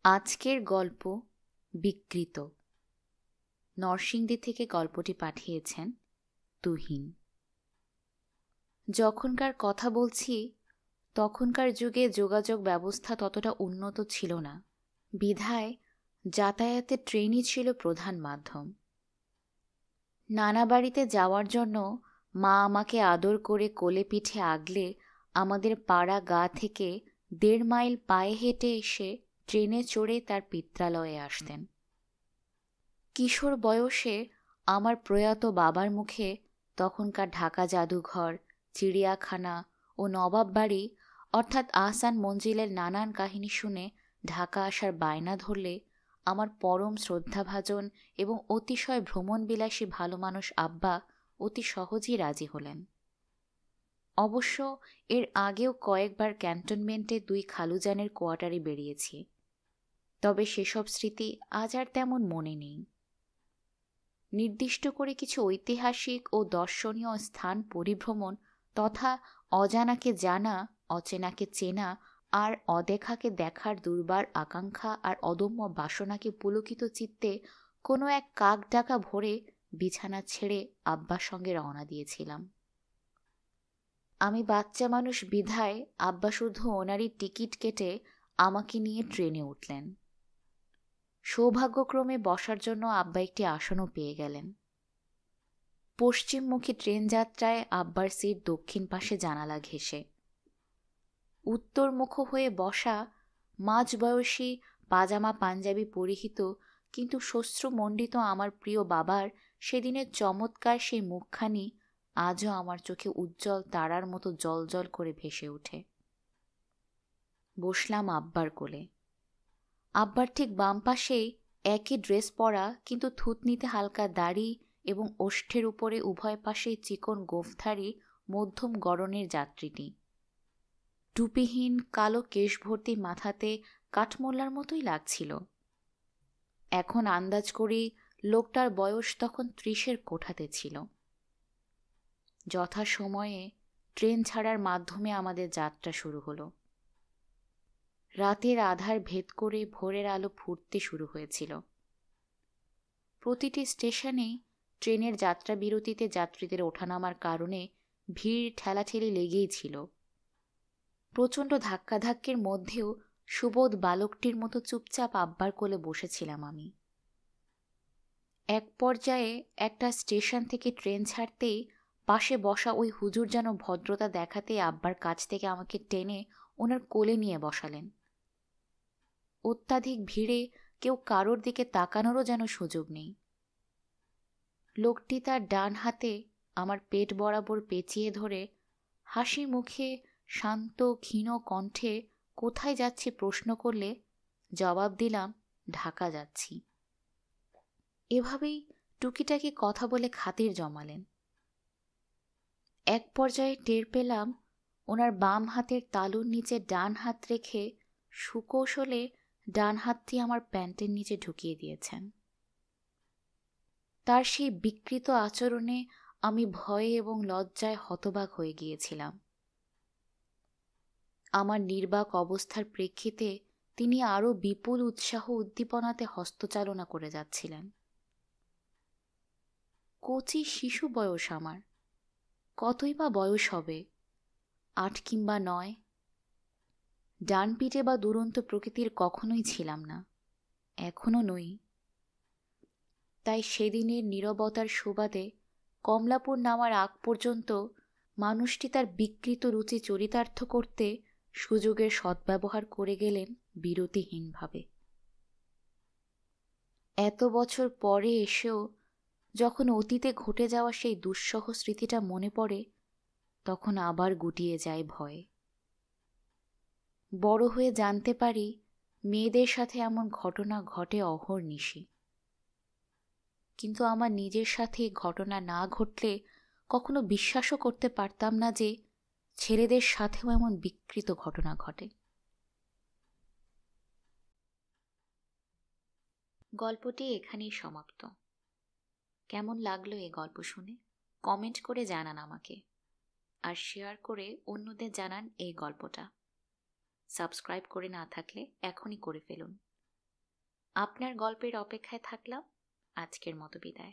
আজকের গল্প বিকৃত। নরসিংদী থেকে গল্পটি পাঠিয়েছেন তুহিন। যখনকার কথা বলছি তখনকার যুগে যোগাযোগ ব্যবস্থা ততটা উন্নত ছিল না, বিধায় যাতায়াতে ট্রেনই ছিল প্রধান মাধ্যম। নানা বাড়িতে যাওয়ার জন্য মা আমাকে আদর করে কোলে পিঠে আগলে আমাদের পাড়া গা থেকে 1.5 মাইল পায়ে হেঁটে এসে ট্রেনে চড়ে তার পিত্রালয়ে আসতেন। কিশোর বয়সে আমার প্রয়াত বাবার মুখে তখনকার ঢাকা জাদুঘর, চিড়িয়াখানা ও নবাব বাড়ি অর্থাৎ আহসান মঞ্জিলের নানান কাহিনী শুনে ঢাকা আসার বায়না ধরলে আমার পরম শ্রদ্ধাভাজন এবং অতিশয় ভ্রমণবিলাসী ভালো মানুষ আব্বা অতি সহজেই রাজি হলেন। অবশ্য এর আগেও কয়েকবার ক্যান্টনমেন্টে 2 খালুজানের কোয়ার্টারে বেরিয়েছি, তবে সেসব স্মৃতি আজ আর তেমন মনে নেই। নির্দিষ্ট করে কিছু ঐতিহাসিক ও দর্শনীয় স্থান পরিভ্রমণ তথা অজানাকে জানা, অচেনাকে চেনা আর অদেখাকে দেখার দুর্বার আকাঙ্ক্ষা আর অদম্য বাসনাকে পুলকিত চিত্তে কোনো এক কাক ডাকা ভোরে বিছানা ছেড়ে আব্বার সঙ্গে রওনা দিয়েছিলাম। আমি বাচ্চা মানুষ বিধায় আব্বা শুধু ওনারই টিকিট কেটে আমাকে নিয়ে ট্রেনে উঠলেন। সৌভাগ্যক্রমে বসার জন্য আব্বা একটি আসনও পেয়ে গেলেন। পশ্চিমমুখী ট্রেন যাত্রায় আব্বার সিট দক্ষিণ পাশে জানালা ঘেঁষে। উত্তরমুখ হয়ে বসা মাঝবয়সী পাজামা পাঞ্জাবি পরিহিত কিন্তু শ্বশ্রুমণ্ডিত আমার প্রিয় বাবার সেদিনের চমৎকার সেই মুখখানি আজও আমার চোখে উজ্জ্বল তারার মতো জ্বলজ্বল করে ভেসে ওঠে। বসলাম আব্বার কোলে। আব্বার ঠিক বাম পাশেই একই ড্রেস পরা কিন্তু থুতনিতে হালকা দাড়ি এবং ওষ্ঠের উপরে উভয় পাশে চিকন গোঁফধারী মধ্যম গড়নের যাত্রীটি। টুপিহীন কালো কেশ ভর্তি মাথাতে কাঠমোল্লার মতোই লাগছিল। এখন আন্দাজ করি লোকটার বয়স তখন 30-এর কোঠাতে ছিল। যথাসময়ে ট্রেন ছাড়ার মাধ্যমে আমাদের যাত্রা শুরু হলো। রাতের আধার ভেদ করে ভোরের আলো ফুটতে শুরু হয়েছিল। প্রতিটি স্টেশনেই ট্রেনের যাত্রা বিরতিতে যাত্রীদের ওঠানামার কারণে ভিড় ঠেলাঠেলি লেগেই ছিল। প্রচণ্ড ধাক্কাধাক্কির মধ্যেও সুবোধ বালকটির মতো চুপচাপ আব্বার কোলে বসেছিলাম আমি। এক পর্যায়ে একটা স্টেশন থেকে ট্রেন ছাড়তেই পাশে বসা ওই হুজুর যেন ভদ্রতা দেখাতে আব্বার কাছ থেকে আমাকে টেনে ওনার কোলে নিয়ে বসালেন। অত্যাধিক ভিড়ে কেউ কারোর দিকে তাকানোরও যেন সুযোগ নেই। লোকটি তার ডান হাতে আমার পেট বরাবর পেঁচিয়ে ধরে হাসি মুখে শান্ত ক্ষীণ কণ্ঠে কোথায় যাচ্ছি প্রশ্ন করলে জবাব দিলাম ঢাকা যাচ্ছি। এভাবেই টুকিটাকি কথা বলে খাতির জমালেন। এক পর্যায়ে টের পেলাম ওনার বাম হাতের তালুর নিচে ডান হাত রেখে সুকৌশলে ডান হাতটি আমার প্যান্টের নিচে ঢুকিয়ে দিয়েছেন। তার সেই বিকৃত আচরণে আমি ভয়ে এবং লজ্জায় হতবাক হয়ে গিয়েছিলাম। আমার নির্বাক অবস্থার প্রেক্ষিতে তিনি আরও বিপুল উৎসাহ উদ্দীপনাতে হস্তচালনা করে যাচ্ছিলেন। কচি শিশু বয়স আমার, কতই বা বয়স হবে, 8 কিংবা 9। ডান পিঠে বা দুরন্ত প্রকৃতির কখনোই ছিলাম না, এখনো নই। তাই সেদিনের নীরবতার সুবাদে কমলাপুর নামার আগ পর্যন্ত মানুষটি তার বিকৃত রুচি চরিতার্থ করতে সুযোগের সদ্ব্যবহার করে গেলেন বিরতিহীনভাবে। এত বছর পরে এসেও যখন অতীতে ঘটে যাওয়া সেই দুঃসহ স্মৃতিটা মনে পড়ে তখন আবার গুটিয়ে যায় ভয়। বড় হয়ে জানতে পারি মেয়েদের সাথে এমন ঘটনা ঘটে অহর্নিশি, কিন্তু আমার নিজের সাথে ঘটনা না ঘটলে কখনো বিশ্বাসও করতে পারতাম না যে ছেলেদের সাথেও এমন বিকৃত ঘটনা ঘটে। গল্পটি এখানেই সমাপ্ত। কেমন লাগলো এই গল্প শুনে কমেন্ট করে জানান আমাকে, আর শেয়ার করে অন্যদের জানান এই গল্পটা। সাবস্ক্রাইব করে না থাকলে এখনই করে ফেলুন। আপনার গল্পের অপেক্ষায় থাকলাম। আজকের মতো বিদায়।